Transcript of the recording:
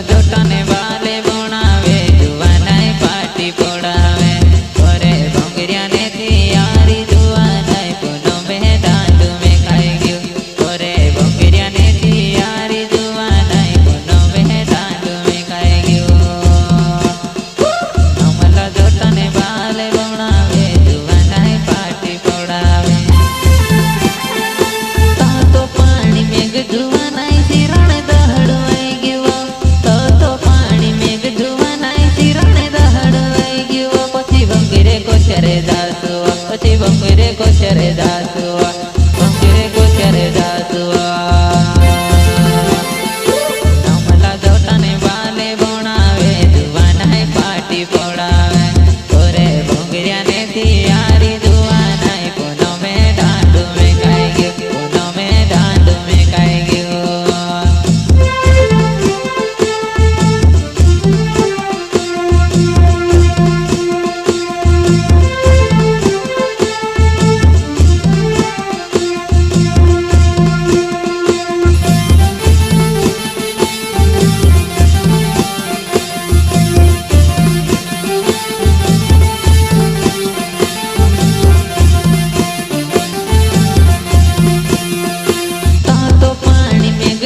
જોટા ને વાલે બોણાવે જુવાનાય પાટી પોડાવે કરે ભંગરિયા ને તૈયારી જુવાનાય પુનો મે દાંડુ મે ખાઈ ગયું કરે ભંગરિયા ને તૈયારી જુવાનાય પુનો મે દાંડુ મે ખાઈ ગયું અમલા જોટા ને વાલે બોણાવે જુવાનાય પાટી પોડાવે તો પાણી મેઘ જુવાનાય શિરણ દહડવાઈ ગયો તો પાણી મેઘ જુવાનાય શિરણ દહડવાઈ ગયો પછી ભંગરે કોચરે દાસુઆ પછી ભંગરે કોચરે દાસુઆ ભંગરે કોચરે દાસુઆ અમલા જોટાને વાલે બોણાવે જુવાનાય પાટી પોડાવે કરે ભંગરિયા ને તૈયારી જુવાનાય પુનો મે દાંડુ મે ખાઈ ગયો પુનો મે દાંડુ મે ખાઈ ગયો તો પાણી મેઘ